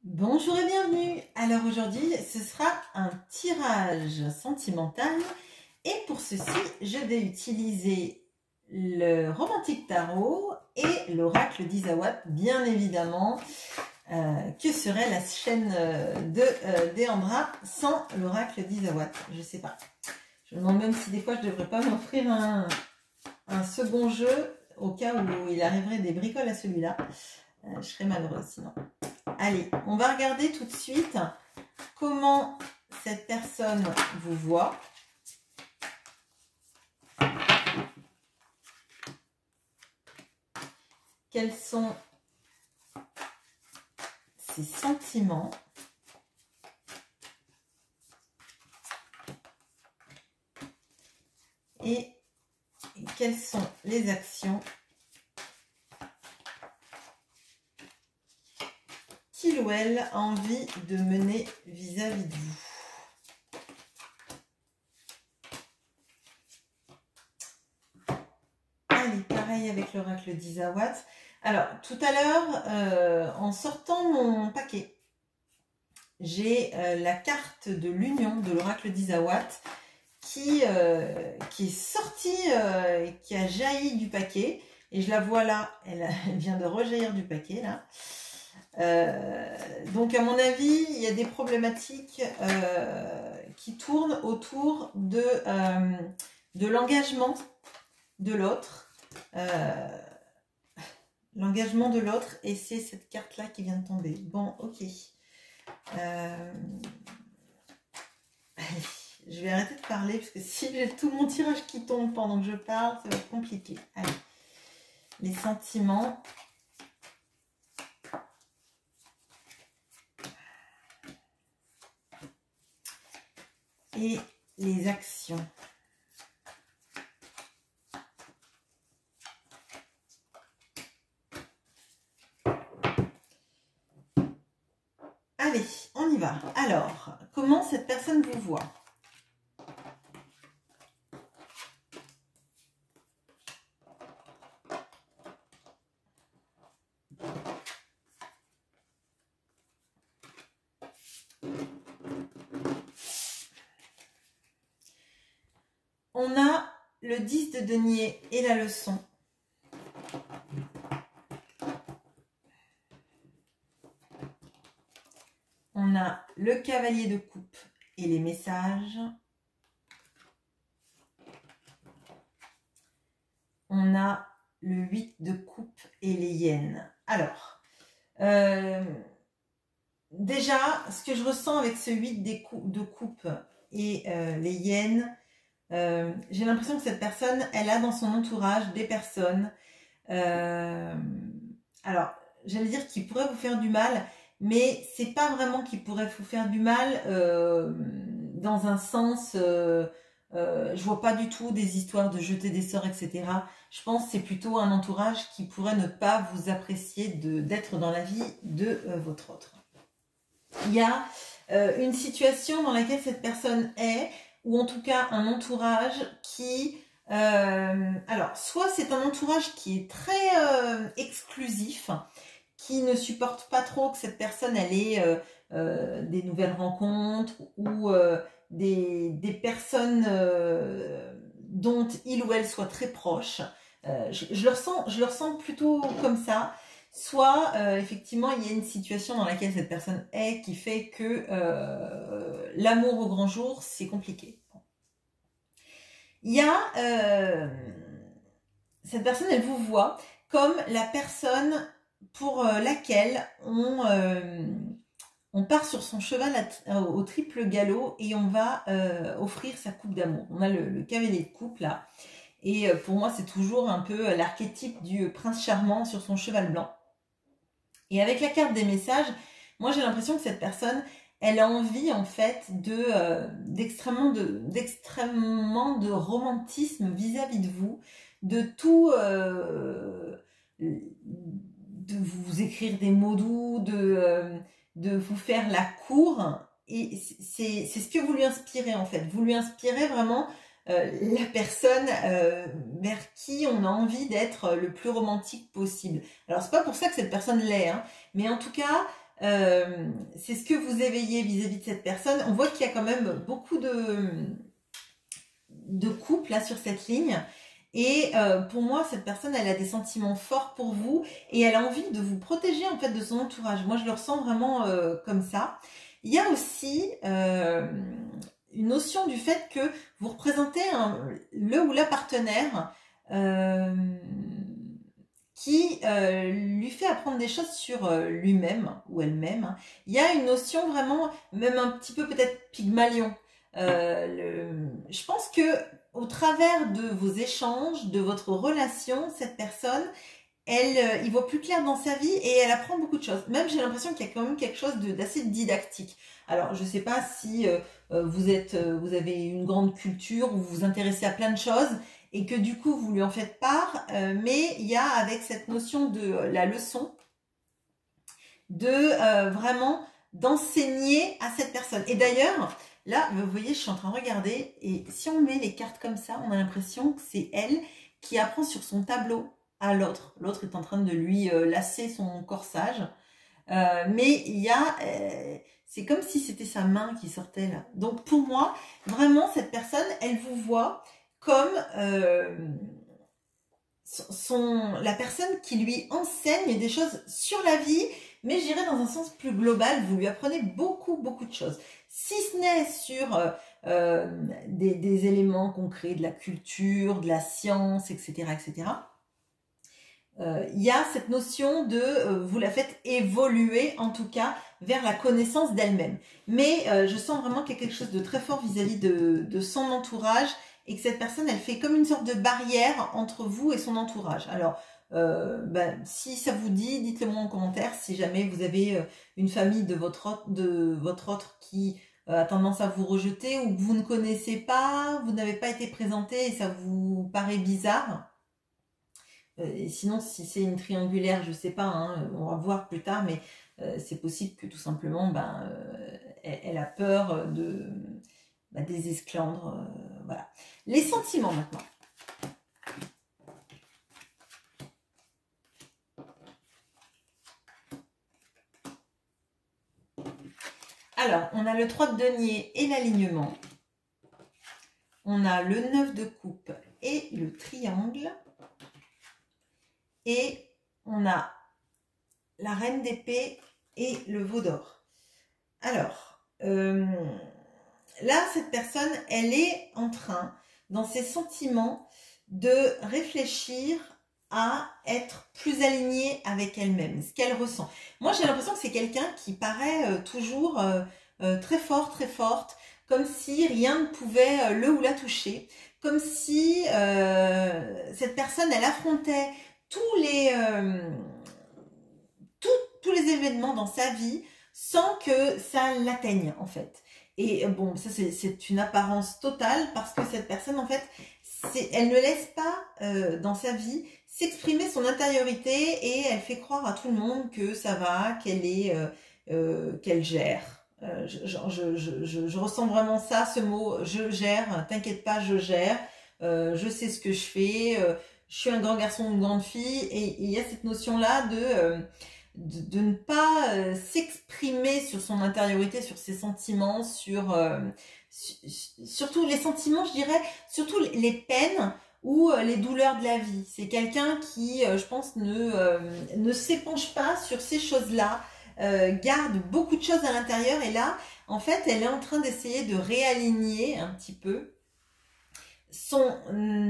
Bonjour et bienvenue. Alors aujourd'hui, ce sera un tirage sentimental et pour ceci, je vais utiliser le Romantique Tarot et l'Oracle d'Isawat, bien évidemment. Que serait la chaîne de Deandra sans l'Oracle d'Isawat? Je sais pas. Je me demande même si des fois je devrais pas m'offrir un second jeu au cas où il arriverait des bricoles à celui-là. Je serais malheureuse sinon. Allez, on va regarder tout de suite comment cette personne vous voit. Quels sont ses sentiments. Et quelles sont les actions qu'il ou elle a envie de mener vis-à-vis de vous. Allez, pareil avec l'oracle d'Isawat. Alors, tout à l'heure, en sortant mon paquet, j'ai la carte de l'union de l'oracle d'Isawat qui est sortie, qui a jailli du paquet. Et je la vois là, elle vient de rejaillir du paquet là. Donc à mon avis, il y a des problématiques qui tournent autour de l'engagement de l'autre. L'engagement de l'autre, et c'est cette carte là qui vient de tomber. Bon, ok. Je vais arrêter de parler parce que si j'ai tout mon tirage qui tombe pendant que je parle, ça va être compliqué. Allez. Les sentiments. Et les actions. Allez, on y va. Alors, comment cette personne vous voit? On a le 10 de denier et la leçon. On a le cavalier de coupe et les messages. On a le 8 de coupe et les hyènes. Alors, déjà, ce que je ressens avec ce 8 de coupe et les hyènes, j'ai l'impression que cette personne, elle a dans son entourage des personnes, alors, j'allais dire qui pourraient vous faire du mal, mais c'est pas vraiment qui pourrait vous faire du mal dans un sens, je vois pas du tout des histoires de jeter des sorts, etc. Je pense que c'est plutôt un entourage qui pourrait ne pas vous apprécier d'être dans la vie de votre autre. Il y a une situation dans laquelle cette personne est, ou en tout cas un entourage qui... alors, soit c'est un entourage qui est très exclusif, qui ne supporte pas trop que cette personne elle ait des nouvelles rencontres ou des personnes dont il ou elle soit très proche. Je le ressens plutôt comme ça. Soit effectivement il y a une situation dans laquelle cette personne est qui fait que l'amour au grand jour c'est compliqué. Il y a cette personne, elle vous voit comme la personne pour laquelle on part sur son cheval au triple galop et on va offrir sa coupe d'amour. On a le cavalier de coupe là. Et pour moi, c'est toujours un peu l'archétype du prince charmant sur son cheval blanc. Et avec la carte des messages, moi j'ai l'impression que cette personne, elle a envie en fait d'extrêmement de romantisme vis-à-vis de vous, de tout, de vous écrire des mots doux, de vous faire la cour. Et c'est ce que vous lui inspirez en fait. Vous lui inspirez vraiment la personne vers qui on a envie d'être le plus romantique possible. Alors c'est pas pour ça que cette personne l'est, hein, mais en tout cas c'est ce que vous éveillez vis-à-vis de cette personne. On voit qu'il y a quand même beaucoup de couples là sur cette ligne. Et pour moi, cette personne, elle a des sentiments forts pour vous et elle a envie de vous protéger en fait de son entourage. Moi, je le ressens vraiment comme ça. Il y a aussi une notion du fait que vous représentez le ou la partenaire qui lui fait apprendre des choses sur lui-même ou elle-même. Il y a une notion vraiment, même un petit peu peut-être Pygmalion. Je pense que au travers de vos échanges, de votre relation, cette personne, elle y voit plus clair dans sa vie et elle apprend beaucoup de choses. Même j'ai l'impression qu'il y a quand même quelque chose d'assez didactique. Alors je sais pas si vous avez une grande culture ou vous vous intéressez à plein de choses et que du coup vous lui en faites part, mais il y a avec cette notion de la leçon, de vraiment d'enseigner à cette personne. Et d'ailleurs, là, vous voyez, je suis en train de regarder, et si on met les cartes comme ça, on a l'impression que c'est elle qui apprend sur son tableau à l'autre. L'autre est en train de lui lasser son corsage. Mais il y a... c'est comme si c'était sa main qui sortait là. Donc pour moi, vraiment, cette personne, elle vous voit comme la personne qui lui enseigne des choses sur la vie, mais je dirais dans un sens plus global, vous lui apprenez beaucoup, beaucoup de choses. Si ce n'est sur des éléments concrets, de la culture, de la science, etc., etc., il y a cette notion de vous la faites évoluer en tout cas vers la connaissance d'elle-même. Mais je sens vraiment qu'il y a quelque chose de très fort vis-à-vis de son entourage et que cette personne, elle fait comme une sorte de barrière entre vous et son entourage. Alors, si ça vous dit, dites-le moi en commentaire. Si jamais vous avez une famille de votre autre qui a tendance à vous rejeter ou que vous ne connaissez pas, vous n'avez pas été présenté et ça vous paraît bizarre. Et sinon, si c'est une triangulaire, je sais pas, hein, on va voir plus tard, mais c'est possible que tout simplement, elle a peur des esclandres. Voilà. Les sentiments maintenant. Alors, on a le 3 de denier et l'alignement. On a le 9 de coupe et le triangle. Et on a la reine d'épée et le veau d'or. Alors, là, cette personne, elle est en train, dans ses sentiments, de réfléchir à être plus alignée avec elle-même, ce qu'elle ressent. Moi, j'ai l'impression que c'est quelqu'un qui paraît toujours très fort, très forte, comme si rien ne pouvait le ou la toucher, comme si cette personne, elle affrontait tous les événements dans sa vie sans que ça l'atteigne en fait. Et bon, ça c'est une apparence totale parce que cette personne en fait, elle ne laisse pas dans sa vie s'exprimer son intériorité et elle fait croire à tout le monde que ça va, qu'elle gère. Je ressens vraiment ça, ce mot je gère, t'inquiète pas, je gère, je sais ce que je fais, je suis un grand garçon ou une grande fille, et il y a cette notion-là de ne pas s'exprimer sur son intériorité, sur ses sentiments, surtout les sentiments, je dirais, surtout les peines ou les douleurs de la vie. C'est quelqu'un qui, je pense, ne s'épanche pas sur ces choses-là, garde beaucoup de choses à l'intérieur, et là, en fait, elle est en train d'essayer de réaligner un petit peu son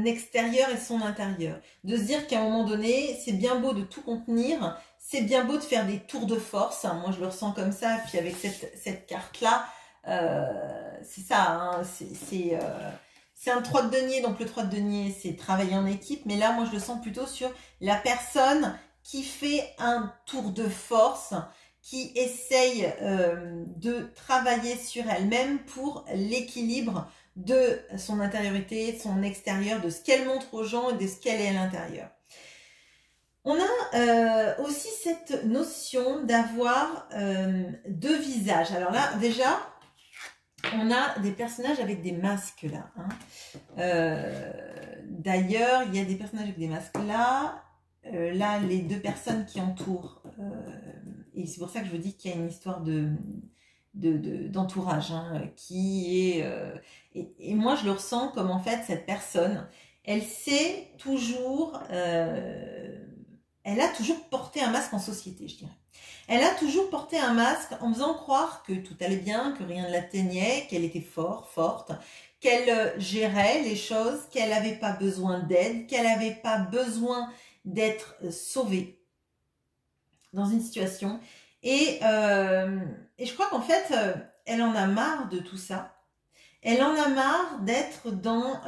extérieur et son intérieur. De se dire qu'à un moment donné, c'est bien beau de tout contenir, c'est bien beau de faire des tours de force, hein, moi je le ressens comme ça, puis avec cette carte-là, c'est ça, hein, c'est un 3 de denier, donc le 3 de denier, c'est travailler en équipe, mais là, moi je le sens plutôt sur la personne qui fait un tour de force, qui essaye de travailler sur elle-même pour l'équilibre de son intériorité, de son extérieur, de ce qu'elle montre aux gens et de ce qu'elle est à l'intérieur. On a aussi cette notion d'avoir deux visages. Alors là, déjà, on a des personnages avec des masques là. Hein. D'ailleurs, il y a des personnages avec des masques là. Là, les deux personnes qui entourent et c'est pour ça que je vous dis qu'il y a une histoire d'entourage qui est... et moi, je le ressens comme en fait, cette personne, elle sait toujours... elle a toujours porté un masque en société, je dirais. Elle a toujours porté un masque en faisant croire que tout allait bien, que rien ne l'atteignait, qu'elle était forte, qu'elle gérait les choses, qu'elle n'avait pas besoin d'aide, qu'elle n'avait pas besoin d'être sauvée dans une situation. Et je crois qu'en fait, elle en a marre de tout ça. Elle en a marre d'être dans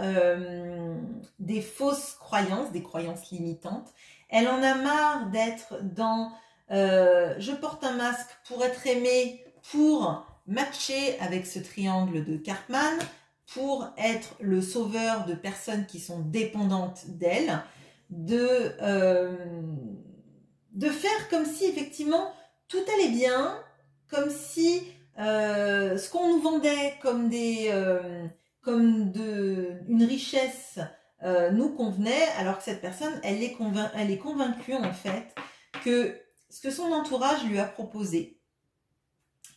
des fausses croyances, des croyances limitantes. Elle en a marre d'être dans je porte un masque pour être aimée, pour matcher avec ce triangle de Karpman, pour être le sauveur de personnes qui sont dépendantes d'elle, de faire comme si effectivement tout allait bien, comme si ce qu'on nous vendait comme une richesse nous convenait, alors que cette personne, elle est convaincue en fait que ce que son entourage lui a proposé,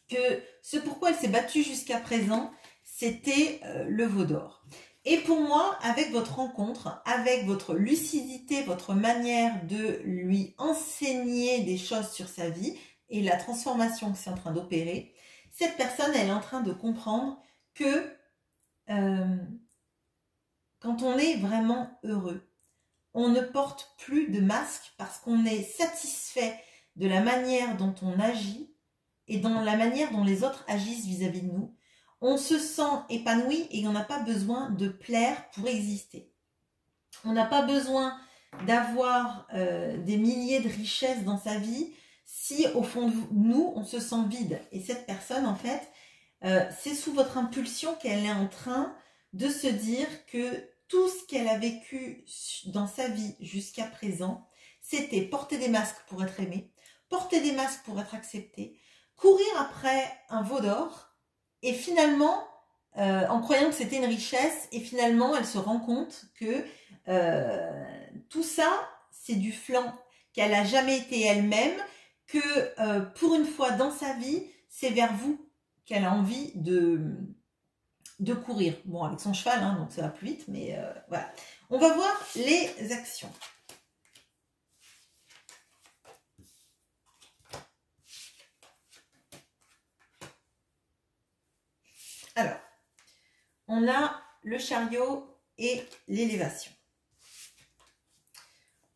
que ce pourquoi elle s'est battue jusqu'à présent, c'était le veau d'or. Et pour moi, avec votre rencontre, avec votre lucidité, votre manière de lui enseigner des choses sur sa vie et la transformation que c'est en train d'opérer, cette personne, elle est en train de comprendre que quand on est vraiment heureux, on ne porte plus de masque parce qu'on est satisfait de la manière dont on agit et dans la manière dont les autres agissent vis-à-vis de nous. On se sent épanoui et on n'a pas besoin de plaire pour exister. On n'a pas besoin d'avoir des milliers de richesses dans sa vie si au fond de nous, on se sent vide. Et cette personne, en fait, c'est sous votre impulsion qu'elle est en train de se dire que tout ce qu'elle a vécu dans sa vie jusqu'à présent, c'était porter des masques pour être aimée, porter des masques pour être acceptée, courir après un veau d'or, et finalement, en croyant que c'était une richesse, et finalement, elle se rend compte que tout ça, c'est du flanc, qu'elle n'a jamais été elle-même, que pour une fois dans sa vie, c'est vers vous qu'elle a envie de courir. Bon, avec son cheval, donc ça va plus vite, mais voilà. On va voir les actions. Alors, on a le chariot et l'élévation.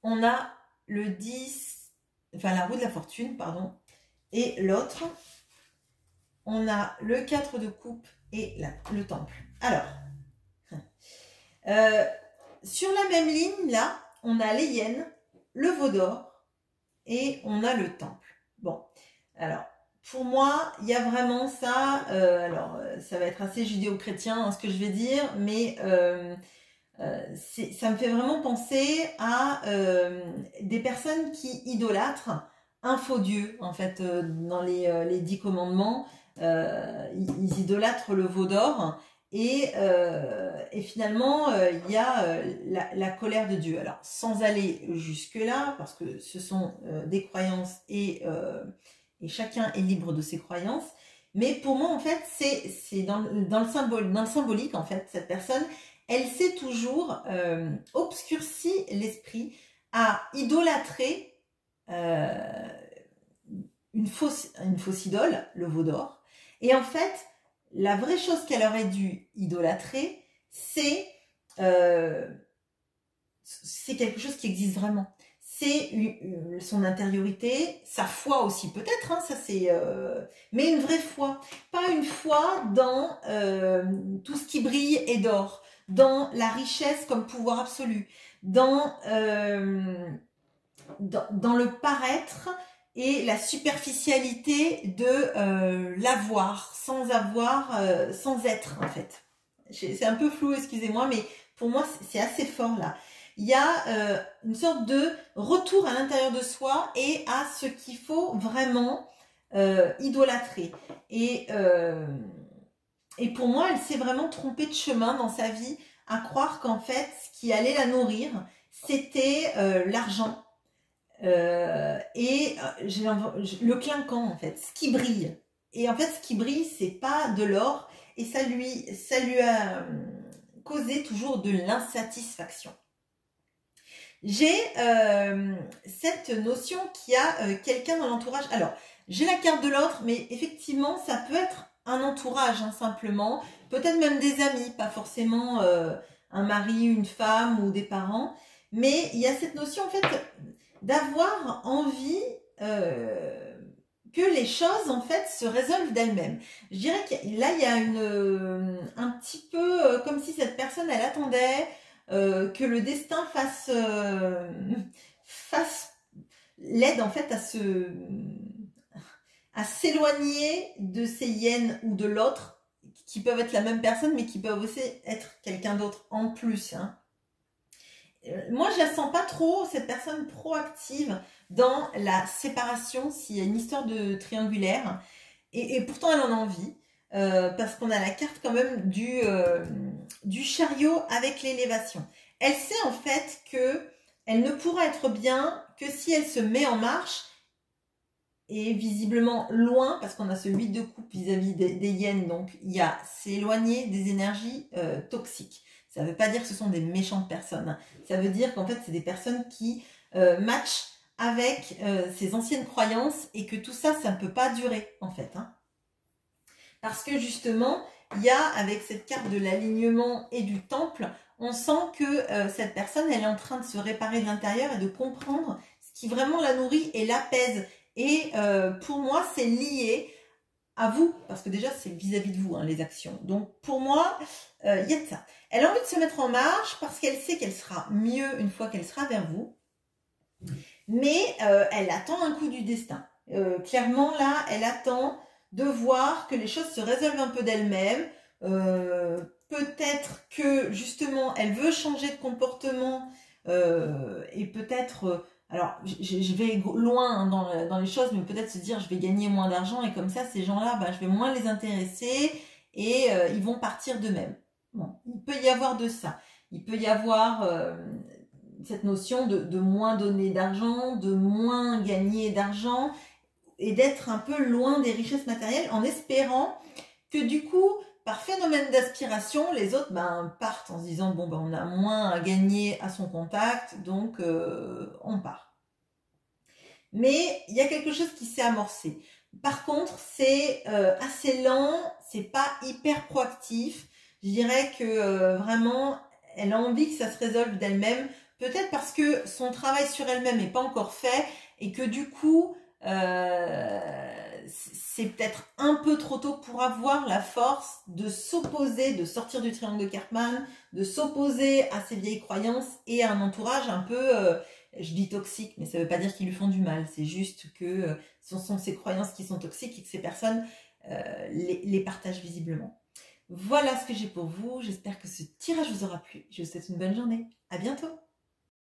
On a le 10, enfin la roue de la fortune, pardon, et l'autre, on a le 4 de coupe et le temple. Alors, sur la même ligne, là, on a les hyènes, le veau d'or et on a le temple. Bon, alors, pour moi, il y a vraiment ça, ça va être assez judéo-chrétien ce que je vais dire, mais ça me fait vraiment penser à des personnes qui idolâtrent un faux Dieu, en fait, dans les 10 commandements, ils idolâtrent le veau d'or, et finalement, il y a la colère de Dieu. Alors, sans aller jusque-là, parce que ce sont des croyances et chacun est libre de ses croyances, mais pour moi, en fait, c'est dans le symbolique, en fait, cette personne, elle s'est toujours obscurci l'esprit à idolâtrer une fausse idole, le veau d'or. Et en fait, la vraie chose qu'elle aurait dû idolâtrer, c'est quelque chose qui existe vraiment. C'est son intériorité, sa foi aussi peut-être, ça c'est, mais une vraie foi, pas une foi dans tout ce qui brille et d'or, dans la richesse comme pouvoir absolu, dans le paraître et la superficialité de l'avoir, sans être en fait. C'est un peu flou, excusez-moi, mais pour moi c'est assez fort là. Il y a une sorte de retour à l'intérieur de soi et à ce qu'il faut vraiment idolâtrer. Et pour moi, elle s'est vraiment trompée de chemin dans sa vie à croire qu'en fait, ce qui allait la nourrir, c'était l'argent. Le clinquant en fait, ce qui brille. Et en fait, ce qui brille, c'est pas de l'or, et ça lui a causé toujours de l'insatisfaction. J'ai cette notion qu'il y a quelqu'un dans l'entourage. Alors, j'ai la carte de l'autre, mais effectivement, ça peut être un entourage, hein, simplement. Peut-être même des amis, pas forcément un mari, une femme ou des parents. Mais il y a cette notion, en fait, d'avoir envie que les choses, en fait, se résolvent d'elles-mêmes. Je dirais que là, il y a un petit peu comme si cette personne, elle attendait que le destin l'aide, en fait, à s'éloigner de ces hyènes ou de l'autre, qui peuvent être la même personne, mais qui peuvent aussi être quelqu'un d'autre en plus, hein. Moi, je la sens pas trop, cette personne proactive dans la séparation, s'il y a une histoire de triangulaire. Et pourtant, elle en a envie, parce qu'on a la carte quand même du chariot avec l'élévation. Elle sait en fait que elle ne pourra être bien que si elle se met en marche, et visiblement loin, parce qu'on a ce 8 de coupe vis-à-vis des hyènes, donc il y a s'éloigner des énergies toxiques. Ça ne veut pas dire que ce sont des méchantes personnes. Ça veut dire qu'en fait, c'est des personnes qui matchent avec ces anciennes croyances et que tout ça, ça ne peut pas durer, en fait. Hein. Parce que justement, il y a, avec cette carte de l'alignement et du temple, on sent que cette personne, elle est en train de se réparer de l'intérieur et de comprendre ce qui vraiment la nourrit et l'apaise. Et pour moi, c'est lié à vous, parce que déjà, c'est vis-à-vis de vous, hein, les actions. Donc, pour moi, il y a de ça. Elle a envie de se mettre en marche parce qu'elle sait qu'elle sera mieux une fois qu'elle sera vers vous. Mais elle attend un coup du destin. Clairement, là, elle attend de voir que les choses se résolvent un peu d'elles-mêmes. Peut-être que, justement, elle veut changer de comportement et peut-être... alors, je vais loin hein, dans les choses, mais peut-être se dire je vais gagner moins d'argent et comme ça, ces gens-là, bah, je vais moins les intéresser et ils vont partir d'eux-mêmes. Bon, il peut y avoir de ça. Il peut y avoir cette notion de moins donner d'argent, de moins gagner d'argent et d'être un peu loin des richesses matérielles en espérant que du coup, par phénomène d'aspiration, les autres partent en se disant bon on a moins à gagner à son contact, donc on part. Mais il y a quelque chose qui s'est amorcé. Par contre, c'est assez lent, c'est pas hyper proactif. Je dirais que vraiment, elle a envie que ça se résolve d'elle-même. Peut-être parce que son travail sur elle-même n'est pas encore fait et que du coup, c'est peut-être un peu trop tôt pour avoir la force de s'opposer, de sortir du triangle de Karpman, de s'opposer à ses vieilles croyances et à un entourage un peu, je dis toxique, mais ça ne veut pas dire qu'ils lui font du mal, c'est juste que ce sont ces croyances qui sont toxiques et que ces personnes les partagent visiblement. Voilà ce que j'ai pour vous, j'espère que ce tirage vous aura plu, je vous souhaite une bonne journée, à bientôt.